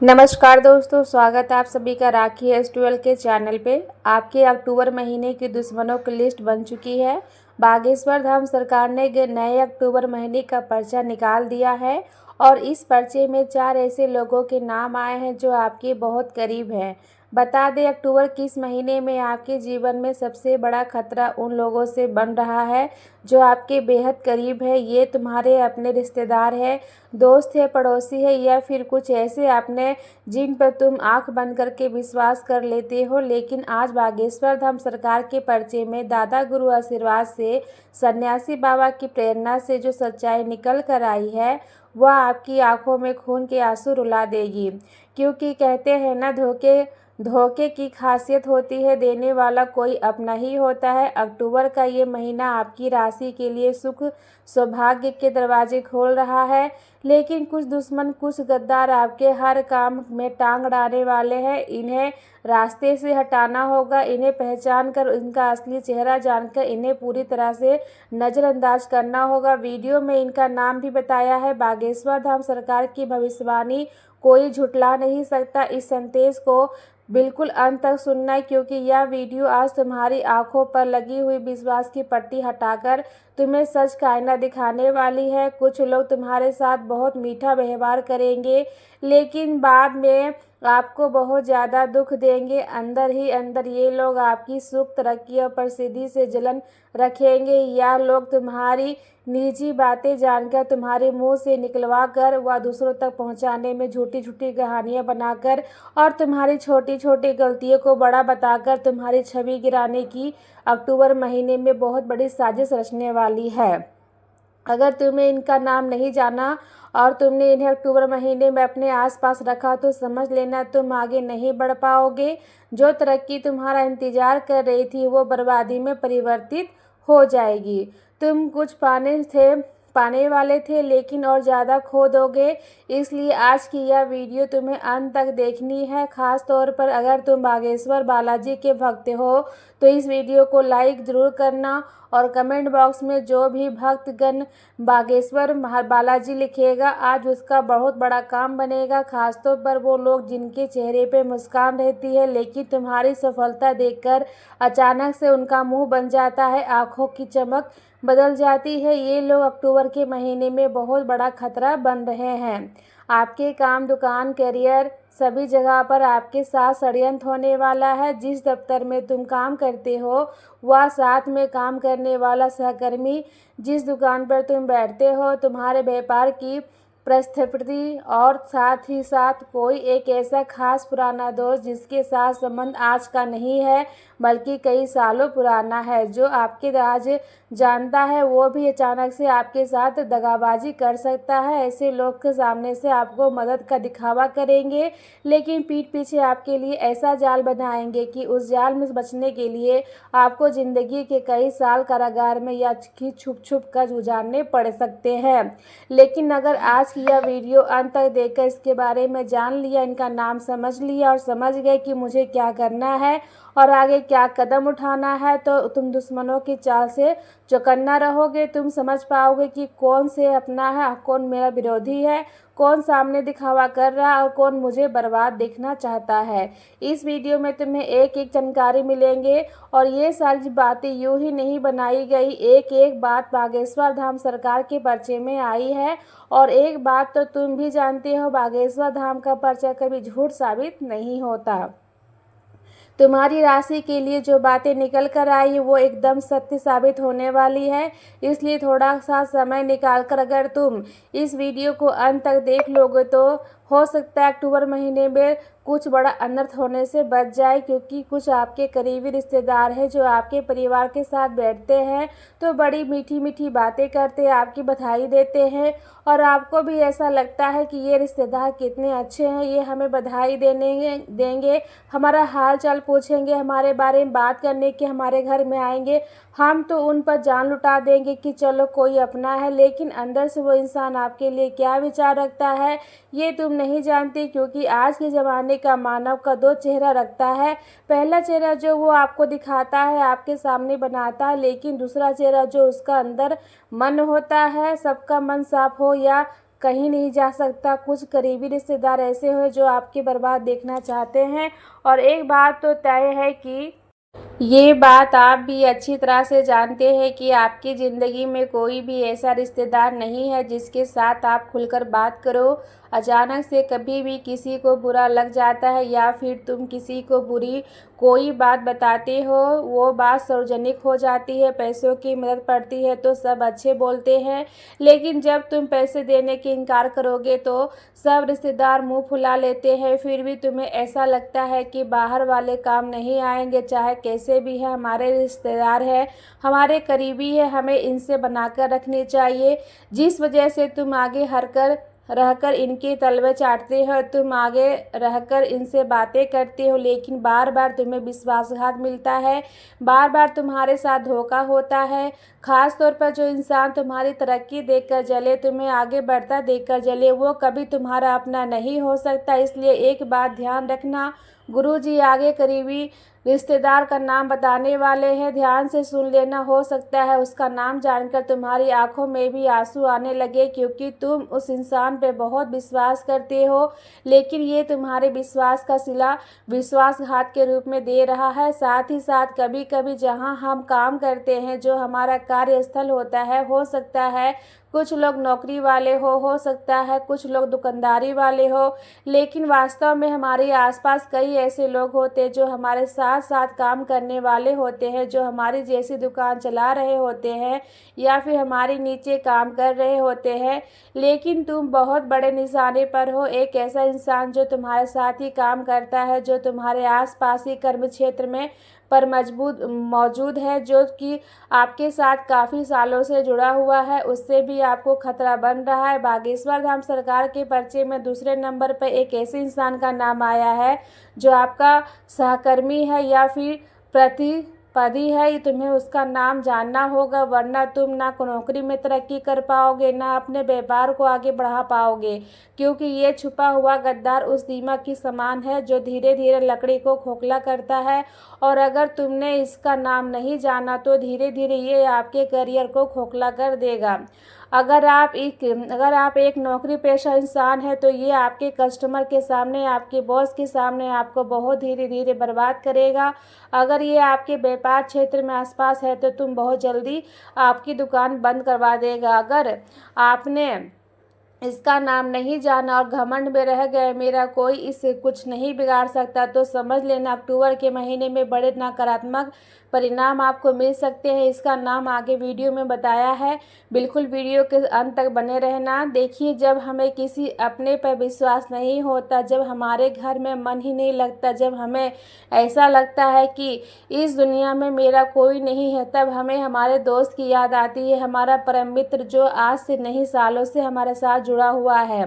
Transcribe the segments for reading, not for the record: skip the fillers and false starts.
नमस्कार दोस्तों, स्वागत है आप सभी का राखी S12 के चैनल पे। आपके अक्टूबर महीने की दुश्मनों की लिस्ट बन चुकी है। बागेश्वर धाम सरकार ने नए अक्टूबर महीने का पर्चा निकाल दिया है और इस पर्चे में 4 ऐसे लोगों के नाम आए हैं जो आपके बहुत करीब हैं। बता दें, अक्टूबर किस महीने में आपके जीवन में सबसे बड़ा खतरा उन लोगों से बन रहा है जो आपके बेहद करीब है। ये तुम्हारे अपने रिश्तेदार है, दोस्त है, पड़ोसी है या फिर कुछ ऐसे अपने जिन पर तुम आंख बंद करके विश्वास कर लेते हो। लेकिन आज बागेश्वर धाम सरकार के पर्चे में दादा गुरु आशीर्वाद से, सन्यासी बाबा की प्रेरणा से जो सच्चाई निकल कर आई है वह आपकी आंखों में खून के आंसू रुला देगी। क्योंकि कहते हैं ना, धोखे की खासियत होती है, देने वाला कोई अपना ही होता है। अक्टूबर का ये महीना आपकी राशि के लिए सुख सौभाग्य के दरवाजे खोल रहा है, लेकिन कुछ दुश्मन, कुछ गद्दार आपके हर काम में टांग अड़ाने वाले हैं। इन्हें रास्ते से हटाना होगा। इन्हें पहचान कर, इनका असली चेहरा जानकर इन्हें पूरी तरह से नज़रअंदाज करना होगा। वीडियो में इनका नाम भी बताया है। बागेश्वर धाम सरकार की भविष्यवाणी कोई झुठला नहीं सकता। इस संदेश को बिल्कुल अंत तक सुनना है, क्योंकि यह वीडियो आज तुम्हारी आंखों पर लगी हुई विश्वास की पट्टी हटाकर तुम्हें सच का आईना दिखाने वाली है। कुछ लोग तुम्हारे साथ बहुत मीठा व्यवहार करेंगे, लेकिन बाद में आपको बहुत ज़्यादा दुख देंगे। अंदर ही अंदर ये लोग आपकी सुख, तरक्की और प्रसिद्धि से जलन रखेंगे। या लोग तुम्हारी निजी बातें जानकर, तुम्हारे मुंह से निकलवा कर व दूसरों तक पहुंचाने में झूठी झूठी कहानियां बनाकर और तुम्हारी छोटी छोटी गलतियों को बड़ा बताकर तुम्हारी छवि गिराने की अक्टूबर महीने में बहुत बड़ी साजिश रचने वाली है। अगर तुम्हें इनका नाम नहीं जाना और तुमने इन्हें अक्टूबर महीने में अपने आसपास रखा तो समझ लेना तुम आगे नहीं बढ़ पाओगे। जो तरक्की तुम्हारा इंतजार कर रही थी वो बर्बादी में परिवर्तित हो जाएगी। तुम कुछ पाने वाले थे, लेकिन और ज़्यादा खो दोगे। इसलिए आज की यह वीडियो तुम्हें अंत तक देखनी है। खास तौर पर अगर तुम बागेश्वर बालाजी के भक्त हो तो इस वीडियो को लाइक ज़रूर करना और कमेंट बॉक्स में जो भी भक्तगण बागेश्वर बालाजी लिखेगा आज उसका बहुत बड़ा काम बनेगा। खासतौर पर वो लोग जिनके चेहरे पे मुस्कान रहती है, लेकिन तुम्हारी सफलता देखकर अचानक से उनका मुंह बन जाता है, आंखों की चमक बदल जाती है। ये लोग अक्टूबर के महीने में बहुत बड़ा खतरा बन रहे हैं। आपके काम, दुकान, करियर, सभी जगह पर आपके साथ षड्यंत्र होने वाला है। जिस दफ्तर में तुम काम करते हो वह साथ में काम करने वाला सहकर्मी, जिस दुकान पर तुम बैठते हो, तुम्हारे व्यापार की परिस्थिति और साथ ही साथ कोई एक ऐसा खास पुराना दोस्त जिसके साथ संबंध आज का नहीं है बल्कि कई सालों पुराना है, जो आपके राज जानता है, वो भी अचानक से आपके साथ दगाबाजी कर सकता है। ऐसे लोग के सामने से आपको मदद का दिखावा करेंगे, लेकिन पीठ पीछे आपके लिए ऐसा जाल बनाएंगे कि उस जाल में बचने के लिए आपको ज़िंदगी के कई साल कारागार में या छुप छुप कर गुजारने पड़ सकते हैं। लेकिन अगर आज की यह वीडियो अंत तक देखकर इसके बारे में जान लिया, इनका नाम समझ लिया और समझ गए कि मुझे क्या करना है और आगे क्या कदम उठाना है, तो तुम दुश्मनों की चाल से चौकन्ना रहोगे। तुम समझ पाओगे कि कौन से अपना है, कौन मेरा विरोधी है, कौन सामने दिखावा कर रहा है और कौन मुझे बर्बाद देखना चाहता है। इस वीडियो में तुम्हें एक एक जानकारी मिलेंगे और ये सारी बातें यूं ही नहीं बनाई गई। एक एक बात बागेश्वर धाम सरकार के पर्चे में आई है और एक बात तो तुम भी जानते हो, बागेश्वर धाम का पर्चा कभी झूठ साबित नहीं होता। तुम्हारी राशि के लिए जो बातें निकल कर आई वो एकदम सत्य साबित होने वाली है। इसलिए थोड़ा सा समय निकालकर अगर तुम इस वीडियो को अंत तक देख लोगे तो हो सकता है अक्टूबर महीने में कुछ बड़ा अनर्थ होने से बच जाए, क्योंकि कुछ आपके करीबी रिश्तेदार हैं जो आपके परिवार के साथ बैठते हैं तो बड़ी मीठी मीठी बातें करते हैं, आपकी बधाई देते हैं और आपको भी ऐसा लगता है कि ये रिश्तेदार कितने अच्छे हैं, ये हमें बधाई देंगे, हमारा हाल चाल पूछेंगे, हमारे बारे में बात करने के हमारे घर में आएंगे, हम तो उन पर जान लुटा देंगे कि चलो कोई अपना है। लेकिन अंदर से वो इंसान आपके लिए क्या विचार रखता है ये तुम नहीं जानते, क्योंकि आज के ज़माने का मानव का दो चेहरा रखता है। पहला चेहरा जो वो आपको दिखाता है, आपके सामने बनाता है, लेकिन दूसरा चेहरा जो उसका अंदर मन होता है, सबका मन साफ हो या कहीं नहीं जा सकता। कुछ करीबी रिश्तेदार ऐसे हो जो आपकी बर्बाद देखना चाहते हैं। और एक बात तो तय है कि ये बात आप भी अच्छी तरह से जानते हैं कि आपकी ज़िंदगी में कोई भी ऐसा रिश्तेदार नहीं है जिसके साथ आप खुलकर बात करो। अचानक से कभी भी किसी को बुरा लग जाता है या फिर तुम किसी को बुरी कोई बात बताते हो, वो बात सार्वजनिक हो जाती है। पैसों की मदद पड़ती है तो सब अच्छे बोलते हैं, लेकिन जब तुम पैसे देने के इनकार करोगे तो सब रिश्तेदार मुंह फुला लेते हैं। फिर भी तुम्हें ऐसा लगता है कि बाहर वाले काम नहीं आएंगे, चाहे कैसे भी है, हमारे रिश्तेदार है, हमारे करीबी है, हमें इनसे बनाकर रखनी चाहिए। जिस वजह से तुम आगे रहकर इनके तलवे चाटते हो, तुम आगे रहकर इनसे बातें करते हो, लेकिन बार बार तुम्हें विश्वासघात मिलता है, बार बार तुम्हारे साथ धोखा होता है। खास तौर पर जो इंसान तुम्हारी तरक्की देखकर जले, तुम्हें आगे बढ़ता देखकर जले, वो कभी तुम्हारा अपना नहीं हो सकता। इसलिए एक बात ध्यान रखना, गुरुजी आगे करीबी रिश्तेदार का नाम बताने वाले हैं, ध्यान से सुन लेना। हो सकता है उसका नाम जानकर तुम्हारी आंखों में भी आंसू आने लगे, क्योंकि तुम उस इंसान पे बहुत विश्वास करते हो, लेकिन ये तुम्हारे विश्वास का सिला विश्वासघात के रूप में दे रहा है। साथ ही साथ कभी कभी जहां हम काम करते हैं, जो हमारा कार्यस्थल होता है, हो सकता है कुछ लोग नौकरी वाले हो सकता है कुछ लोग दुकानदारी वाले हो, लेकिन वास्तव में हमारे आसपास कई ऐसे लोग होते हैं जो हमारे साथ साथ काम करने वाले होते हैं, जो हमारी जैसी दुकान चला रहे होते हैं या फिर हमारे नीचे काम कर रहे होते हैं, लेकिन तुम बहुत बड़े निशाने पर हो। एक ऐसा इंसान जो तुम्हारे साथ ही काम करता है, जो तुम्हारे आसपास ही कर्म क्षेत्र में पर मौजूद है, जो कि आपके साथ काफ़ी सालों से जुड़ा हुआ है, उससे भी आपको खतरा बन रहा है। बागेश्वर धाम सरकार के पर्चे में दूसरे नंबर पर एक ऐसे इंसान का नाम आया है जो आपका सहकर्मी है या फिर प्रतिस्पर्धी है। तुम्हें उसका नाम जानना होगा, वरना तुम ना नौकरी में तरक्की कर पाओगे, ना अपने व्यापार को आगे बढ़ा पाओगे, क्योंकि ये छुपा हुआ गद्दार उस दीमक की समान है जो धीरे धीरे लकड़ी को खोखला करता है। और अगर तुमने इसका नाम नहीं जाना तो धीरे धीरे ये आपके करियर को खोखला कर देगा। अगर आप एक नौकरी पेशा इंसान है तो ये आपके कस्टमर के सामने, आपके बॉस के सामने आपको बहुत धीरे धीरे बर्बाद करेगा। अगर ये आपके व्यापार क्षेत्र में आसपास है तो तुम बहुत जल्दी आपकी दुकान बंद करवा देगा। अगर आपने इसका नाम नहीं जाना और घमंड में रह गए, मेरा कोई इससे कुछ नहीं बिगाड़ सकता, तो समझ लेना अक्टूबर के महीने में बड़े नकारात्मक परिणाम आपको मिल सकते हैं। इसका नाम आगे वीडियो में बताया है, बिल्कुल वीडियो के अंत तक बने रहना। देखिए, जब हमें किसी अपने पर विश्वास नहीं होता, जब हमारे घर में मन ही नहीं लगता, जब हमें ऐसा लगता है कि इस दुनिया में मेरा कोई नहीं है, तब हमें हमारे दोस्त की याद आती है, हमारा परम मित्र जो आज से नहीं सालों से हमारे साथ जुड़ा हुआ है,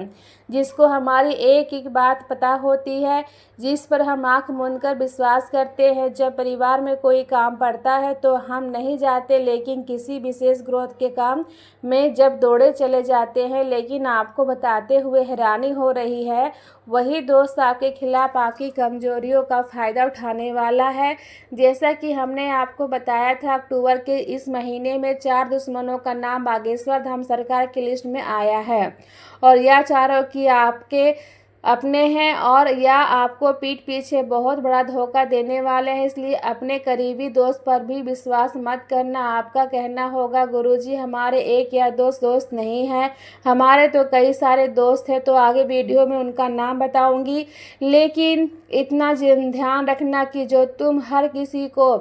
जिसको हमारी एक एक बात पता होती है, जिस पर हम आंख मूंद कर विश्वास करते हैं। जब परिवार में कोई काम पड़ता है तो हम नहीं जाते, लेकिन किसी विशेष ग्रोथ के काम में जब दौड़े चले जाते हैं। लेकिन आपको बताते हुए हैरानी हो रही है, वही दोस्त आपके खिलाफ आपकी कमजोरियों का फ़ायदा उठाने वाला है। जैसा कि हमने आपको बताया था, अक्टूबर के इस महीने में 4 दुश्मनों का नाम बागेश्वर धाम सरकार की लिस्ट में आया है, और यह चारों कि आपके अपने हैं और या आपको पीठ पीछे बहुत बड़ा धोखा देने वाले हैं। इसलिए अपने करीबी दोस्त पर भी विश्वास मत करना। आपका कहना होगा, गुरुजी हमारे एक या दो दोस्त नहीं हैं, हमारे तो कई सारे दोस्त हैं, तो आगे वीडियो में उनका नाम बताऊंगी। लेकिन इतना ध्यान रखना कि जो तुम हर किसी को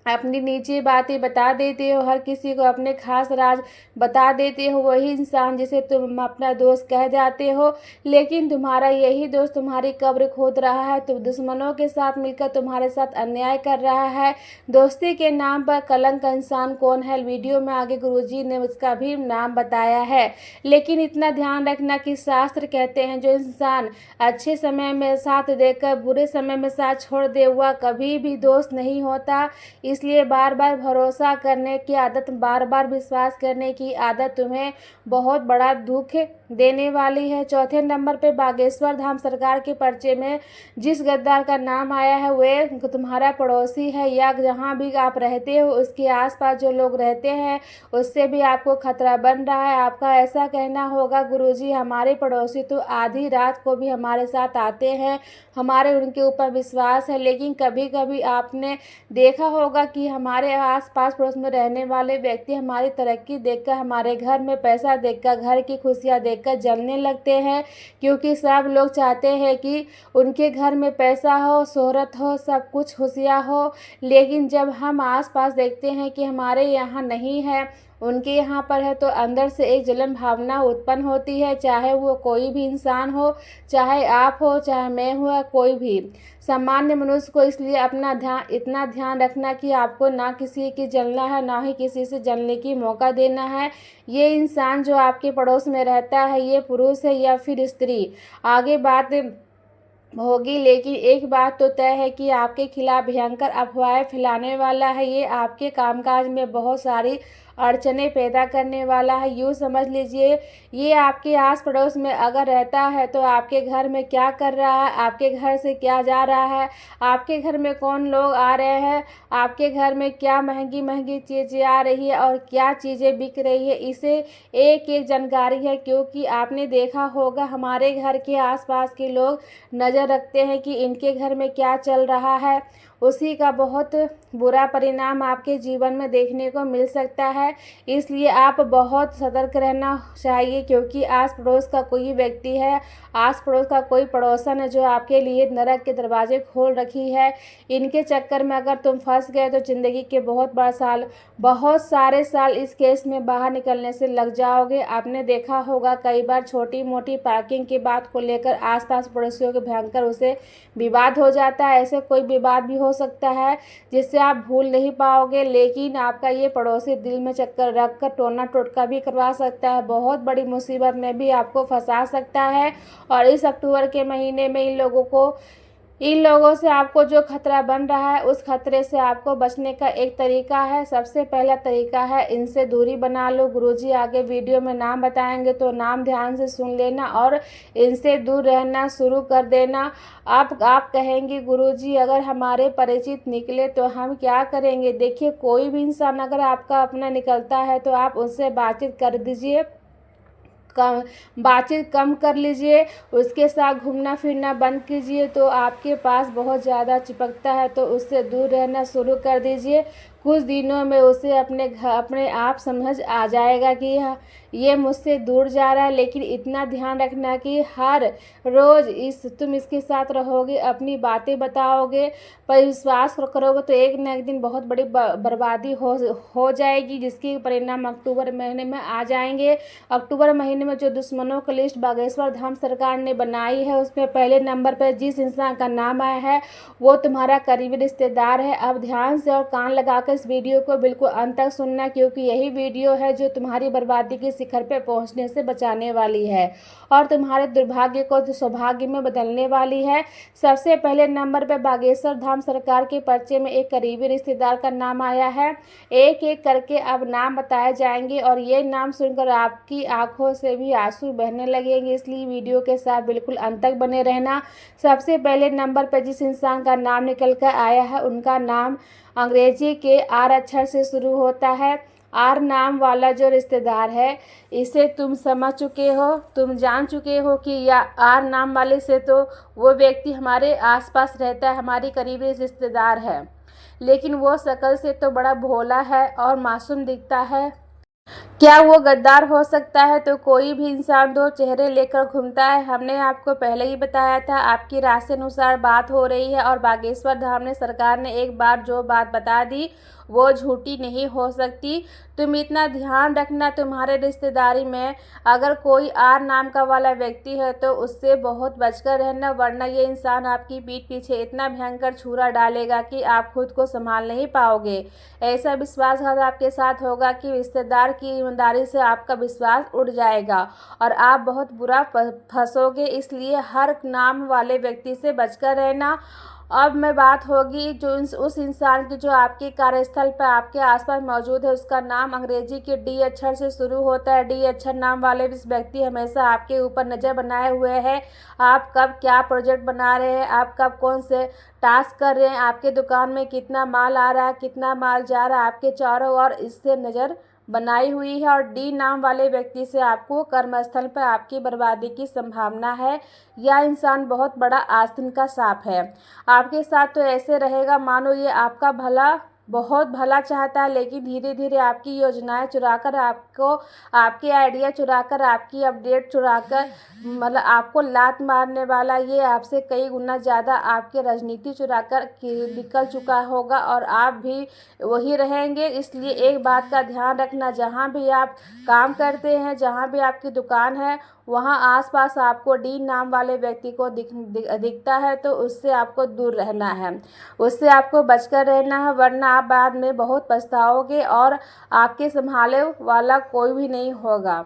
अपनी निजी बातें बता देते हो, हर किसी को अपने खास राज बता देते हो, वही इंसान जिसे तुम अपना दोस्त कह जाते हो, लेकिन तुम्हारा यही दोस्त तुम्हारी कब्र खोद रहा है, तो दुश्मनों के साथ मिलकर तुम्हारे साथ अन्याय कर रहा है। दोस्ती के नाम पर कलंक का इंसान कौन है, वीडियो में आगे गुरुजी ने उसका भी नाम बताया है। लेकिन इतना ध्यान रखना कि शास्त्र कहते हैं, जो इंसान अच्छे समय में साथ देकर बुरे समय में साथ छोड़ दे, वह कभी भी दोस्त नहीं होता। इसलिए बार बार भरोसा करने की आदत, बार बार विश्वास करने की आदत तुम्हें बहुत बड़ा दुख देने वाली है। चौथे नंबर पे बागेश्वर धाम सरकार के पर्चे में जिस गद्दार का नाम आया है वे तुम्हारा पड़ोसी है, या जहाँ भी आप रहते हो उसके आसपास जो लोग रहते हैं उससे भी आपको खतरा बन रहा है। आपका ऐसा कहना होगा, गुरुजी हमारे पड़ोसी तो आधी रात को भी हमारे साथ आते हैं, हमारे उनके ऊपर विश्वास है। लेकिन कभी कभी आपने देखा होगा कि हमारे आस पास पड़ोस में रहने वाले व्यक्ति हमारी तरक्की देखकर, हमारे घर में पैसा देखकर, घर की खुशियाँ देखकर जलने लगते हैं, क्योंकि सब लोग चाहते हैं कि उनके घर में पैसा हो, शोहरत हो, सब कुछ खुशियाँ हो। लेकिन जब हम आस पास देखते हैं कि हमारे यहाँ नहीं है, उनके यहाँ पर है, तो अंदर से एक जलन भावना उत्पन्न होती है। चाहे वो कोई भी इंसान हो, चाहे आप हो, चाहे मैं हूँ, कोई भी सामान्य मनुष्य को। इसलिए अपना इतना ध्यान रखना कि आपको ना किसी की जलना है, ना ही किसी से जलने की मौका देना है। ये इंसान जो आपके पड़ोस में रहता है, ये पुरुष है या फिर स्त्री, आगे बात होगी। लेकिन एक बात तो तय है कि आपके खिलाफ भयंकर अफवाहें फैलाने वाला है। ये आपके कामकाज में बहुत सारी अड़चने पैदा करने वाला है। यूँ समझ लीजिए, ये आपके आस पड़ोस में अगर रहता है तो आपके घर में क्या कर रहा है, आपके घर से क्या जा रहा है, आपके घर में कौन लोग आ रहे हैं, आपके घर में क्या महंगी महंगी चीज़ें आ रही है और क्या चीज़ें बिक रही है, इसे एक एक जानकारी है। क्योंकि आपने देखा होगा हमारे घर के आसपास के लोग नज़र रखते हैं कि इनके घर में क्या चल रहा है, उसी का बहुत बुरा परिणाम आपके जीवन में देखने को मिल सकता है। इसलिए आप बहुत सतर्क रहना चाहिए, क्योंकि आस पड़ोस का कोई व्यक्ति है, आस पड़ोस का कोई पड़ोसन है जो आपके लिए नरक के दरवाजे खोल रखी है। इनके चक्कर में अगर तुम फंस गए तो ज़िंदगी के बहुत सारे साल इस केस में बाहर निकलने से लग जाओगे। आपने देखा होगा कई बार छोटी मोटी पार्किंग की बात को लेकर आसपास पड़ोसियों के भयंकर उसे विवाद हो जाता है। ऐसे कोई विवाद भी हो सकता है जिससे आप भूल नहीं पाओगे, लेकिन आपका ये पड़ोसी दिल में चक्कर रख कर टोना टोटका भी करवा सकता है, बहुत बड़ी मुसीबत में भी आपको फंसा सकता है। और इस अक्टूबर के महीने में इन लोगों से आपको जो खतरा बन रहा है, उस खतरे से आपको बचने का एक तरीका है। सबसे पहला तरीका है, इनसे दूरी बना लो। गुरुजी आगे वीडियो में नाम बताएंगे तो नाम ध्यान से सुन लेना और इनसे दूर रहना शुरू कर देना। आप कहेंगे गुरुजी अगर हमारे परिचित निकले तो हम क्या करेंगे। देखिए, कोई भी इंसान अगर आपका अपना निकलता है तो आप उससे बातचीत कर दीजिए, बातचीत कम कर लीजिए, उसके साथ घूमना फिरना बंद कीजिए। तो आपके पास बहुत ज़्यादा चिपकता है तो उससे दूर रहना शुरू कर दीजिए। कुछ दिनों में उसे अपने आप समझ आ जाएगा कि ये मुझसे दूर जा रहा है। लेकिन इतना ध्यान रखना कि हर रोज़ तुम इसके साथ रहोगे, अपनी बातें बताओगे, पर विश्वास करोगे तो एक न एक दिन बहुत बड़ी बर्बादी हो जाएगी, जिसके परिणाम अक्टूबर महीने में आ जाएंगे। अक्टूबर महीने में जो दुश्मनों की लिस्ट बागेश्वर धाम सरकार ने बनाई है उसमें पहले नंबर पर जिस इंसान का नाम आया है वो तुम्हारा करीबी रिश्तेदार है। अब ध्यान से और कान लगाकर इस वीडियो को बिल्कुल अंत तक सुनना, क्योंकि यही वीडियो है जो तुम्हारी बर्बादी के शिखर पे पहुंचने से बचाने वाली है और तुम्हारे दुर्भाग्य को सौभाग्य में बदलने वाली है। सबसे पहले नंबर पे बागेश्वर धाम सरकार के पर्चे में एक करीबी रिश्तेदार का नाम आया है। एक एक करके अब नाम बताए जाएंगे और ये नाम सुनकर आपकी आंखों से भी आंसू बहने लगेंगे, इसलिए वीडियो के साथ बिल्कुल अंत तक बने रहना। सबसे पहले नंबर पर जिस इंसान का नाम निकल कर आया है उनका नाम अंग्रेजी के आर अक्षर से शुरू होता है। आर नाम वाला जो रिश्तेदार है इसे तुम समझ चुके हो, तुम जान चुके हो कि या आर नाम वाले से तो वो व्यक्ति हमारे आसपास रहता है, हमारी करीबी रिश्तेदार है, लेकिन वो शक्ल से तो बड़ा भोला है और मासूम दिखता है। क्या वो गद्दार हो सकता है? तो कोई भी इंसान दो चेहरे लेकर घूमता है। हमने आपको पहले ही बताया था, आपकी राशि अनुसार बात हो रही है और बागेश्वर धाम ने सरकार ने एक बार जो बात बता दी वो झूठी नहीं हो सकती। तुम इतना ध्यान रखना, तुम्हारे रिश्तेदारी में अगर कोई आर नाम का वाला व्यक्ति है तो उससे बहुत बचकर रहना, वरना ये इंसान आपकी पीठ पीछे इतना भयंकर छुरा डालेगा कि आप खुद को संभाल नहीं पाओगे। ऐसा विश्वासघात आपके साथ होगा कि रिश्तेदार की ईमानदारी से आपका विश्वास उड़ जाएगा और आप बहुत बुरा फंसोगे। इसलिए हर नाम वाले व्यक्ति से बचकर रहना अब मैं बात होगी जो उस इंसान की जो आपके कार्यस्थल पर आपके आसपास मौजूद है। उसका नाम अंग्रेजी के डी अक्षर से शुरू होता है। डी अक्षर नाम वाले इस व्यक्ति हमेशा आपके ऊपर नज़र बनाए हुए हैं। आप कब क्या प्रोजेक्ट बना रहे हैं, आप कब कौन से टास्क कर रहे हैं, आपके दुकान में कितना माल आ रहा है, कितना माल जा रहा है, आपके चारों ओर इससे नज़र बनाई हुई है। और डी नाम वाले व्यक्ति से आपको कर्मस्थल पर आपकी बर्बादी की संभावना है। यह इंसान बहुत बड़ा आस्तीन का सांप है। आपके साथ तो ऐसे रहेगा मानो ये आपका भला, बहुत भला चाहता है, लेकिन धीरे धीरे आपकी योजनाएं चुराकर, आपको आपके आइडिया चुराकर, आपकी अपडेट चुराकर, मतलब आपको लात मारने वाला ये आपसे कई गुना ज़्यादा आपके राजनीति चुराकर निकल चुका होगा और आप भी वही रहेंगे। इसलिए एक बात का ध्यान रखना, जहाँ भी आप काम करते हैं, जहाँ भी आपकी दुकान है, वहाँ आसपास आपको डी नाम वाले व्यक्ति को दिखता है तो उससे आपको दूर रहना है, उससे आपको बचकर रहना है, वरना आप बाद में बहुत पछताओगे और आपके संभाले वाला कोई भी नहीं होगा।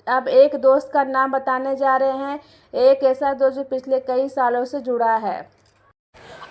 अब एक दोस्त का नाम बताने जा रहे हैं, एक ऐसा दोस्त जो पिछले कई सालों से जुड़ा है।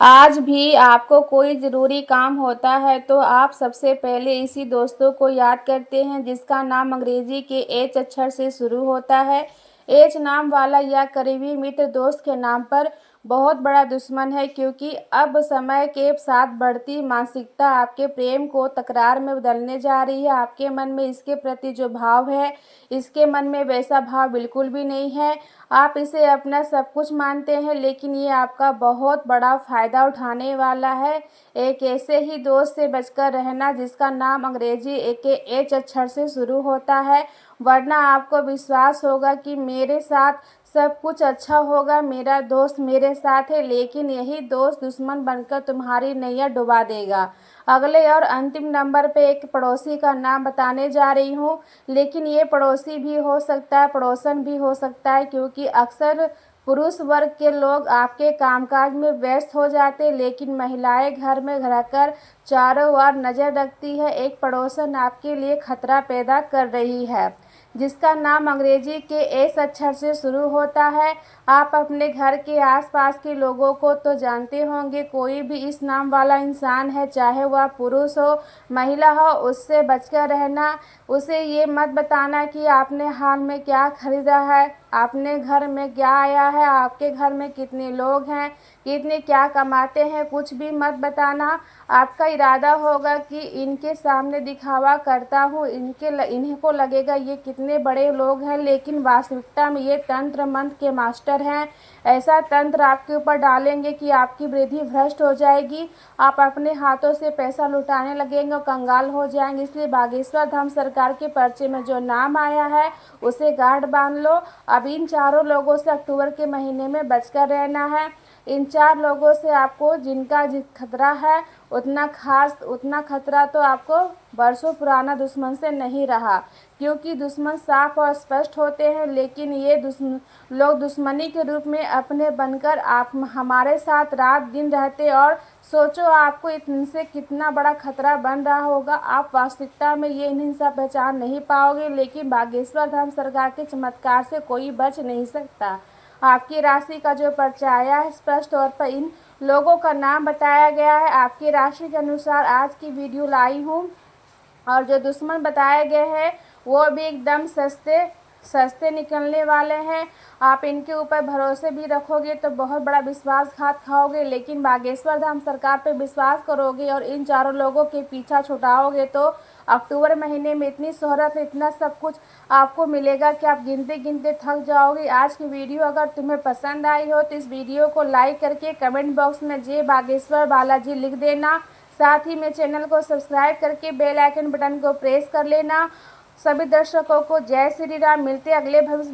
आज भी आपको कोई ज़रूरी काम होता है तो आप सबसे पहले इसी दोस्तों को याद करते हैं जिसका नाम अंग्रेजी के एच अक्षर से शुरू होता है। एच नाम वाला यह करीबी मित्र दोस्त के नाम पर बहुत बड़ा दुश्मन है, क्योंकि अब समय के साथ बढ़ती मानसिकता आपके प्रेम को तकरार में बदलने जा रही है। आपके मन में इसके प्रति जो भाव है, इसके मन में वैसा भाव बिल्कुल भी नहीं है। आप इसे अपना सब कुछ मानते हैं, लेकिन ये आपका बहुत बड़ा फ़ायदा उठाने वाला है। एक ऐसे ही दोस्त से बचकर रहना जिसका नाम अंग्रेजी के एच अक्षर से शुरू होता है, वरना आपको विश्वास होगा कि मेरे साथ सब कुछ अच्छा होगा, मेरा दोस्त मेरे साथ है, लेकिन यही दोस्त दुश्मन बनकर तुम्हारी नैया डुबा देगा। अगले और अंतिम नंबर पे एक पड़ोसी का नाम बताने जा रही हूँ, लेकिन ये पड़ोसी भी हो सकता है, पड़ोसन भी हो सकता है, क्योंकि अक्सर पुरुष वर्ग के लोग आपके कामकाज में व्यस्त हो जाते, लेकिन महिलाएं घर में रहकर चारों ओर नज़र रखती है। एक पड़ोसन आपके लिए खतरा पैदा कर रही है जिसका नाम अंग्रेजी के एस अक्षर से शुरू होता है। आप अपने घर के आसपास के लोगों को तो जानते होंगे, कोई भी इस नाम वाला इंसान है, चाहे वह पुरुष हो महिला हो, उससे बचकर रहना। उसे ये मत बताना कि आपने हाल में क्या खरीदा है, आपने घर में क्या आया है, आपके घर में कितने लोग हैं, कितने क्या कमाते हैं, कुछ भी मत बताना। आपका इरादा होगा कि इनके सामने दिखावा करता हूँ, इन्हीं को लगेगा ये कितने बड़े लोग हैं, लेकिन वास्तविकता में ये तंत्र मंत्र के मास्टर हैं। ऐसा तंत्र आपके ऊपर डालेंगे कि आपकी वृद्धि भ्रष्ट हो जाएगी, आप अपने हाथों से पैसा लुटाने लगेंगे और कंगाल हो जाएंगे। इसलिए बागेश्वर धाम सरकार के पर्चे में जो नाम आया है उसे गांठ बांध लो। अब इन चारों लोगों से अक्टूबर के महीने में बचकर रहना है। इन 4 लोगों से आपको जिनका खतरा है, उतना खतरा तो आपको बरसों पुराना दुश्मन से नहीं रहा, क्योंकि दुश्मन साफ और स्पष्ट होते हैं, लेकिन ये लोग दुश्मनी के रूप में अपने बनकर आप हमारे साथ रात दिन रहते। और सोचो आपको इनसे कितना बड़ा खतरा बन रहा होगा। आप वास्तविकता में ये इनसे पहचान नहीं पाओगे, लेकिन बागेश्वर धाम सरकार के चमत्कार से कोई बच नहीं सकता। आपकी राशि का जो पर्चा आया है, स्पष्ट तौर पर इन लोगों का नाम बताया गया है। आपकी राशि के अनुसार आज की वीडियो लाई हूँ, और जो दुश्मन बताए गए हैं वो भी एकदम सस्ते निकलने वाले हैं। आप इनके ऊपर भरोसे भी रखोगे तो बहुत बड़ा विश्वासघात खाओगे, लेकिन बागेश्वर धाम सरकार पे विश्वास करोगे और इन चारों लोगों के पीछा छुड़ाओगे तो अक्टूबर महीने में इतनी शोहरत, इतना सब कुछ आपको मिलेगा कि आप गिनते गिनते थक जाओगे। आज की वीडियो अगर तुम्हें पसंद आई हो तो इस वीडियो को लाइक करके कमेंट बॉक्स में जय बागेश्वर बालाजी लिख देना। साथ ही में चैनल को सब्सक्राइब करके बेल आइकन बटन को प्रेस कर लेना। सभी दर्शकों को जय श्री राम। मिलते अगले भविष्य